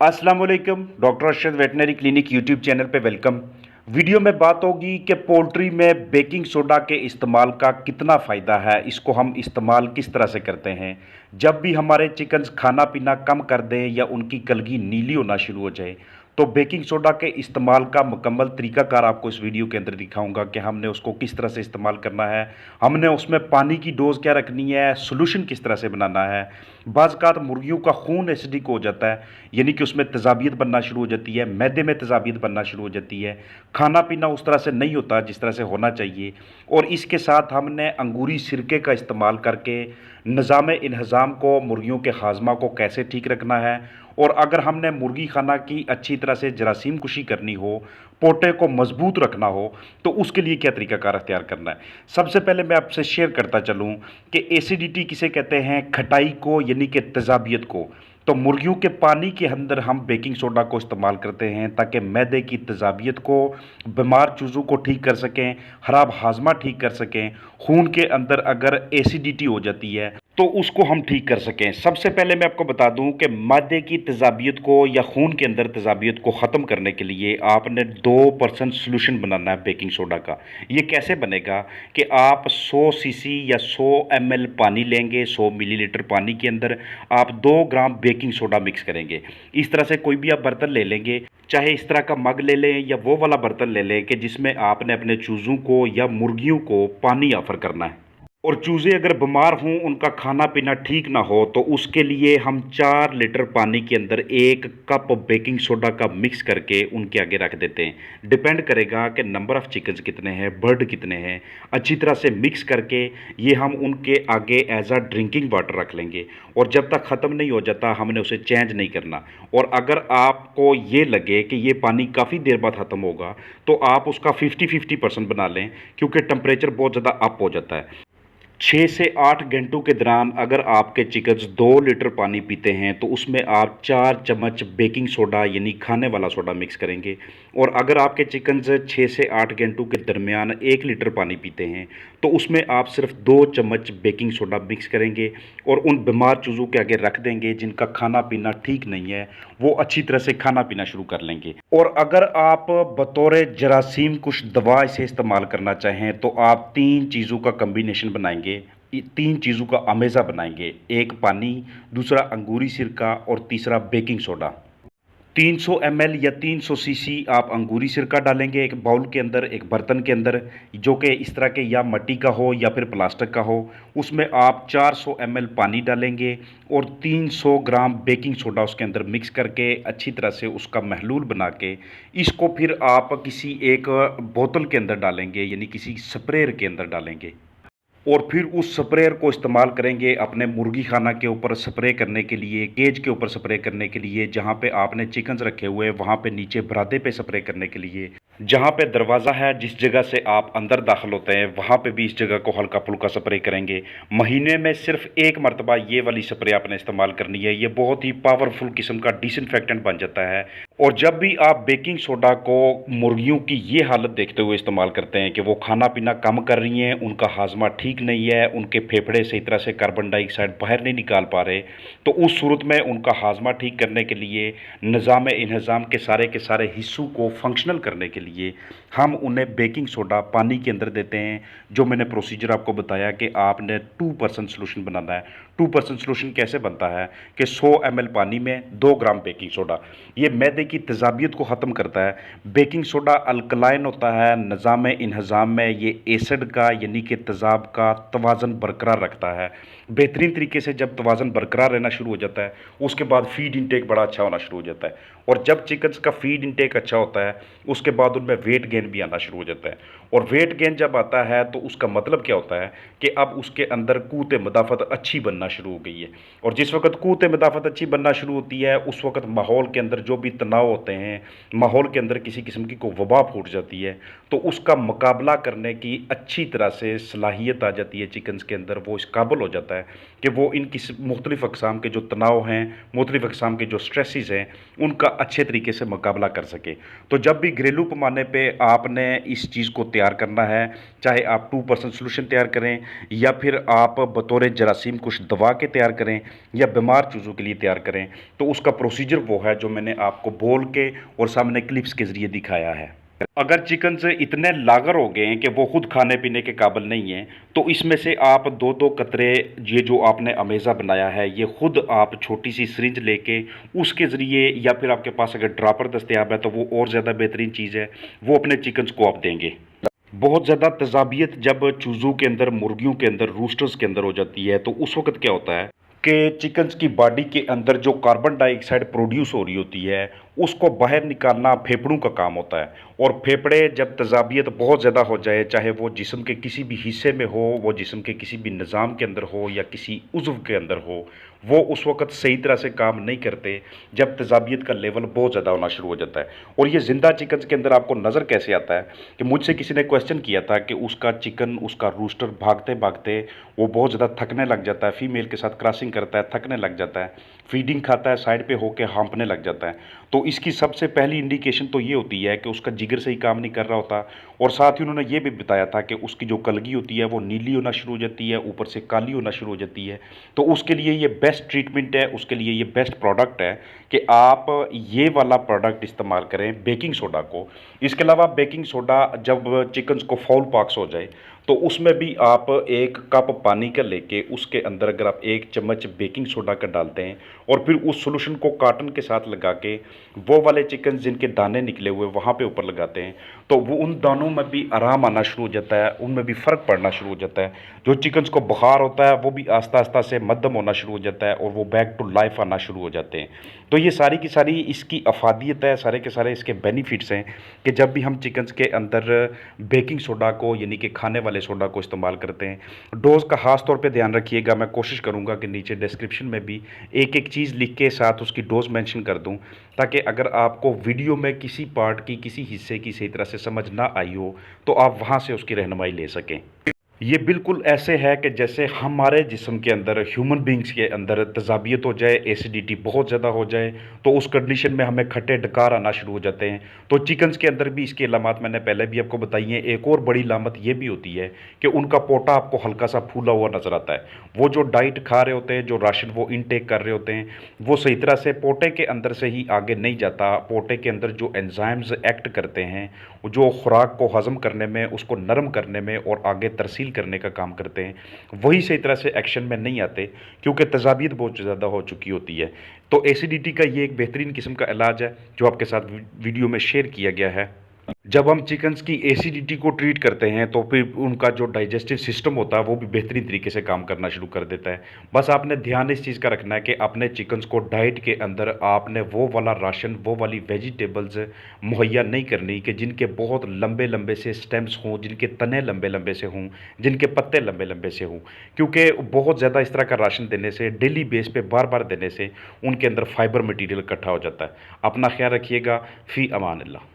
अस्सलाम वालेकुम। Doctor Arshad veterinary clinic YouTube channel पे वेलकम। वीडियो में बात होगी कि पोल्ट्री में बेकिंग सोडा के इस्तेमाल का कितना फ़ायदा है, इसको हम इस्तेमाल किस तरह से करते हैं। जब भी हमारे चिकन्स खाना पीना कम कर दें या उनकी कलगी नीली होना शुरू हो जाए, तो बेकिंग सोडा के इस्तेमाल का मुकम्मल तरीकाकार आपको इस वीडियो के अंदर दिखाऊंगा कि हमने उसको किस तरह से इस्तेमाल करना है, हमने उसमें पानी की डोज क्या रखनी है, सोल्यूशन किस तरह से बनाना है। बाज़ मुर्गियों का खून एसिडिक हो जाता है, यानी कि उसमें तेज़ाबियत बनना शुरू हो जाती है, मैदे में तेज़ाबियत बनना शुरू हो जाती है, खाना पीना उस तरह से नहीं होता जिस तरह से होना चाहिए। और इसके साथ हमने अंगूरी सिरके का इस्तेमाल करके निज़ाम इंहज़ाम को, मुर्गियों के हाजमा को कैसे ठीक रखना है। और अगर हमने मुर्गी खाना की अच्छी तरह से जरासीम कुशी करनी हो, पोटे को मजबूत रखना हो, तो उसके लिए क्या तरीकाकार अख्तियार करना है। सबसे पहले मैं आपसे शेयर करता चलूँ कि एसिडिटी किसे कहते हैं, खटाई को यानी कि तेज़ाबियत को। तो मुर्गियों के पानी के अंदर हम बेकिंग सोडा को इस्तेमाल करते हैं ताकि मैदे की तेज़ाबियत को, बीमार चूज़ों को ठीक कर सकें, ख़राब हाजमा ठीक कर सकें। खून के अंदर अगर एसिडिटी हो जाती है तो उसको हम ठीक कर सकें। सबसे पहले मैं आपको बता दूं कि मैदे की तेज़ाबियत को या खून के अंदर तेज़ाबियत को ख़त्म करने के लिए आपने 2% सोल्यूशन बनाना है बेकिंग सोडा का। ये कैसे बनेगा कि आप 100 सीसी या 100 ml पानी लेंगे, 100 मिलीलीटर पानी के अंदर आप 2 ग्राम बेकिंग सोडा मिक्स करेंगे। इस तरह से कोई भी आप बर्तन ले लेंगे, चाहे इस तरह का मग ले लें या वो वाला बर्तन ले लें कि जिसमें आपने अपने चूज़ों को या मुर्गियों को पानी ऑफ़र करना है। और चूज़े अगर बीमार हों, उनका खाना पीना ठीक ना हो, तो उसके लिए हम 4 लीटर पानी के अंदर 1 कप बेकिंग सोडा का मिक्स करके उनके आगे रख देते हैं। डिपेंड करेगा कि नंबर ऑफ़ चिकन्स कितने हैं, बर्ड कितने हैं। अच्छी तरह से मिक्स करके ये हम उनके आगे एज अ ड्रिंकिंग वाटर रख लेंगे। और जब तक ख़त्म नहीं हो जाता हमने उसे चेंज नहीं करना। और अगर आपको ये लगे कि ये पानी काफ़ी देर बाद ख़त्म होगा, तो आप उसका 50-50% बना लें, क्योंकि टेम्परेचर बहुत ज़्यादा अप हो जाता है। 6 से 8 घंटों के दौरान अगर आपके चिकन्स 2 लीटर पानी पीते हैं, तो उसमें आप 4 चम्मच बेकिंग सोडा यानी खाने वाला सोडा मिक्स करेंगे। और अगर आपके चिकन्स 6 से 8 घंटों के दरमियान 1 लीटर पानी पीते हैं, तो उसमें आप सिर्फ 2 चम्मच बेकिंग सोडा मिक्स करेंगे और उन बीमार चूज़ों के आगे रख देंगे जिनका खाना पीना ठीक नहीं है। वो अच्छी तरह से खाना पीना शुरू कर लेंगे। और अगर आप बतौर जरासीम कुछ दवा इसे इस्तेमाल करना चाहें, तो आप 3 चीज़ों का कम्बिनेशन बनाएंगे, 3 चीज़ों का अमेज़ा बनाएंगे। एक पानी, दूसरा अंगूरी सिरका और तीसरा बेकिंग सोडा। 300 ml या 300 सीसी आप अंगूरी सिरका डालेंगे एक बाउल के अंदर, एक बर्तन के अंदर, जो कि इस तरह के या मिट्टी का हो या फिर प्लास्टिक का हो। उसमें आप 400 ml पानी डालेंगे और 300 ग्राम बेकिंग सोडा उसके अंदर मिक्स करके अच्छी तरह से उसका महलूल बना के इसको फिर आप किसी एक बोतल के अंदर डालेंगे, यानी किसी स्प्रेयर के अंदर डालेंगे। और फिर उस स्प्रेयर को इस्तेमाल करेंगे अपने मुर्गी खाना के ऊपर स्प्रे करने के लिए, केज के ऊपर स्प्रे करने के लिए, जहाँ पे आपने चिकन्स रखे हुए हैं वहाँ पे नीचे बरादे पे स्प्रे करने के लिए, जहाँ पे दरवाज़ा है जिस जगह से आप अंदर दाखिल होते हैं वहाँ पे भी इस जगह को हल्का फुल्का स्प्रे करेंगे। महीने में सिर्फ एक मरतबा ये वाली स्प्रे आपने इस्तेमाल करनी है। ये बहुत ही पावरफुल किस्म का डिसइंफेक्टेंट बन जाता है। और जब भी आप बेकिंग सोडा को मुर्गियों की ये हालत देखते हुए इस्तेमाल करते हैं कि वो खाना पीना कम कर रही हैं, उनका हाजमा ठीक नहीं है, उनके फेफड़े सही तरह से कार्बन डाइऑक्साइड बाहर नहीं निकाल पा रहे, तो उस सूरत में उनका हाजमा ठीक करने के लिए, निज़ाम इंहज़ाम के सारे हिस्सों को फंक्शनल करने के लिए हम उन्हें बेकिंग सोडा पानी के अंदर देते हैं। जो मैंने प्रोसीजर आपको बताया कि आपने 2% सोल्यूशन बनाना है। 2% सोल्यूशन कैसे बनता है कि 100 ml पानी में 2 ग्राम बेकिंग सोडा, ये मैदे की तेज़ाबियत को ख़त्म करता है। बेकिंग सोडा अल्कलाइन होता है, निज़ाम इंहज़ाम में ये एसिड का यानी कि तेज़ाब का तवाज़न बरकरार रखता है। बेहतरीन तरीके से जब तवाज़न बरकरार रहना शुरू हो जाता है, उसके बाद फीड इंटेक बड़ा अच्छा होना शुरू हो जाता है। और जब चिकन्स का फीड इंटेक अच्छा होता है, उसके बाद उनमें वेट गेन भी आना शुरू हो जाता है। और वेट गेन जब आता है तो उसका मतलब क्या होता है कि अब उसके अंदर क़ुव्वत मदाफ़त अच्छी बनना शुरू हो गई है। और जिस वक्त क़ुव्वत मदाफ़त अच्छी बनना शुरू होती है, उस वक्त माहौल के अंदर जो भी तनाव होते हैं, माहौल के अंदर किसी किस्म की कोई वबा फूट जाती है, तो उसका मुकाबला करने की अच्छी तरह से सलाहियत आ जाती है चिकन्स के अंदर। वो इस काबिल हो जाता है कि वो इन किस मुख्तलिफ़ अक़साम के जो तनाव हैं, मुख्तलिफ़ अक़साम के जो स्ट्रेसेस हैं, उनका अच्छे तरीके से मुकाबला कर सके। तो जब भी घरेलू पैमाने पे आपने इस चीज़ को तैयार तैयार करना है, चाहे आप 2% सोल्यूशन तैयार करें या फिर आप बतौर जरासीम कुछ दवा के तैयार करें या बीमार चूज़ों के लिए तैयार करें, तो उसका प्रोसीजर वो है जो मैंने आपको बोल के और सामने क्लिप्स के ज़रिए दिखाया है। अगर चिकन से इतने लागर हो गए हैं कि वो खुद खाने पीने के काबिल नहीं है, तो इसमें से आप दो दो कतरे, ये जो आपने अमेज़ा बनाया है, ये खुद आप छोटी सी सिरिंज लेके उसके ज़रिए, या फिर आपके पास अगर ड्रॉपर दस्तयाब है तो वो और ज़्यादा बेहतरीन चीज़ है, वो अपने चिकन्स को आप देंगे। बहुत ज़्यादा तेज़ाबियत जब चूज़ों के अंदर, मुर्गियों के अंदर, रूस्टर्स के अंदर हो जाती है, तो उस वक्त क्या होता है कि चिकन्स की बॉडी के अंदर जो कार्बन डाइऑक्साइड प्रोड्यूस हो रही होती है, उसको बाहर निकालना फेफड़ों का काम होता है। और फेफड़े जब तेज़ाबियत बहुत ज़्यादा हो जाए, चाहे वो जिस्म के किसी भी हिस्से में हो, वो जिस्म के किसी भी निज़ाम के अंदर हो या किसी उज़्व के अंदर हो, वो उस वक़्त सही तरह से काम नहीं करते जब तेज़ाबियत का लेवल बहुत ज़्यादा होना शुरू हो जाता है। और ये ज़िंदा चिकन्स के अंदर आपको नज़र कैसे आता है कि मुझसे किसी ने क्वेश्चन किया था कि उसका चिकन, उसका रूस्टर भागते-भागते वो बहुत ज़्यादा थकने लग जाता है, फीमेल के साथ क्रॉसिंग करता है, थकने लग जाता है, फीडिंग खाता है, साइड पे होके हाँफने लग जाता है। तो इसकी सबसे पहली इंडिकेशन तो ये होती है कि उसका जिगर सही काम नहीं कर रहा होता। और साथ ही उन्होंने ये भी बताया था कि उसकी जो कलगी होती है वो नीली होना शुरू हो जाती है, ऊपर से काली होना शुरू हो जाती है। तो उसके लिए ये बेस्ट ट्रीटमेंट है, उसके लिए ये बेस्ट प्रोडक्ट है कि आप ये वाला प्रोडक्ट इस्तेमाल करें, बेकिंग सोडा को। इसके अलावा बेकिंग सोडा जब चिकन्स को फाउल पॉक्स हो जाए, तो उसमें भी आप 1 कप पानी का लेके उसके अंदर अगर आप 1 चम्मच बेकिंग सोडा का डालते हैं और फिर उस सॉल्यूशन को कॉटन के साथ लगा के वो वाले चिकन जिनके दाने निकले हुए वहाँ पे ऊपर लगाते हैं, तो वो उन दानों में भी आराम आना शुरू हो जाता है, उनमें भी फ़र्क पड़ना शुरू हो जाता है। जो चिकन्स को बुखार होता है वो भी आस्ता आस्ता से मद्धम होना शुरू हो जाता है और वो बैक टू लाइफ आना शुरू हो जाते हैं। तो ये सारी की सारी इसकी अफादियत है, सारे के सारे इसके बेनिफिट्स हैं कि जब भी हम चिकन्स के अंदर बेकिंग सोडा को, यानी कि खाने वाले सोडा को इस्तेमाल करते हैं। डोज़ का ख़ास तौर पे ध्यान रखिएगा, मैं कोशिश करूँगा कि नीचे डिस्क्रिप्शन में भी एक एक चीज़ लिख के साथ उसकी डोज़ मेंशन कर दूँ, ताकि अगर आपको वीडियो में किसी पार्ट की, किसी हिस्से की सही तरह से समझ ना आई हो, तो आप वहाँ से उसकी रहनुमाई ले सकें। ये बिल्कुल ऐसे है कि जैसे हमारे जिस्म के अंदर, ह्यूमन बींग्स के अंदर तेज़ाबियत हो जाए, एसिडिटी बहुत ज़्यादा हो जाए, तो उस कंडीशन में हमें खट्टे डकार आना शुरू हो जाते हैं। तो चिकन्स के अंदर भी इसकी अलामत मैंने पहले भी आपको बताई हैं। एक और बड़ी अलामत ये भी होती है कि उनका पोटा आपको हल्का सा फूला हुआ नज़र आता है। वो जो डाइट खा रहे होते हैं, जो राशन वो इनटेक कर रहे होते हैं, वो सही तरह से पोटे के अंदर से ही आगे नहीं जाता। पोटे के अंदर जो एंजाइम्स एक्ट करते हैं, जो खुराक को हज़म करने में, उसको नरम करने में और आगे तरसील करने का काम करते हैं, वही सही तरह से एक्शन में नहीं आते, क्योंकि तेज़ाबियत बहुत ज़्यादा हो चुकी होती है। तो एसिडिटी का ये एक बेहतरीन किस्म का इलाज है जो आपके साथ वीडियो में शेयर किया गया है। जब हम चिकन्स की एसिडिटी को ट्रीट करते हैं तो फिर उनका जो डाइजेस्टिव सिस्टम होता है वो भी बेहतरीन तरीके से काम करना शुरू कर देता है। बस आपने ध्यान इस चीज़ का रखना है कि अपने चिकन्स को डाइट के अंदर आपने वो वाला राशन, वो वाली वेजिटेबल्स मुहैया नहीं करनी कि जिनके बहुत लंबे लंबे से स्टेम्स हों, जिनके तने लंबे लंबे से हों, जिनके पत्ते लंबे लंबे से हों। क्योंकि बहुत ज़्यादा इस तरह का राशन देने से, डेली बेस पे बार बार देने से उनके अंदर फाइबर मटीरियल इकट्ठा हो जाता है। अपना ख्याल रखिएगा। फ़ी अमान अल्लाह।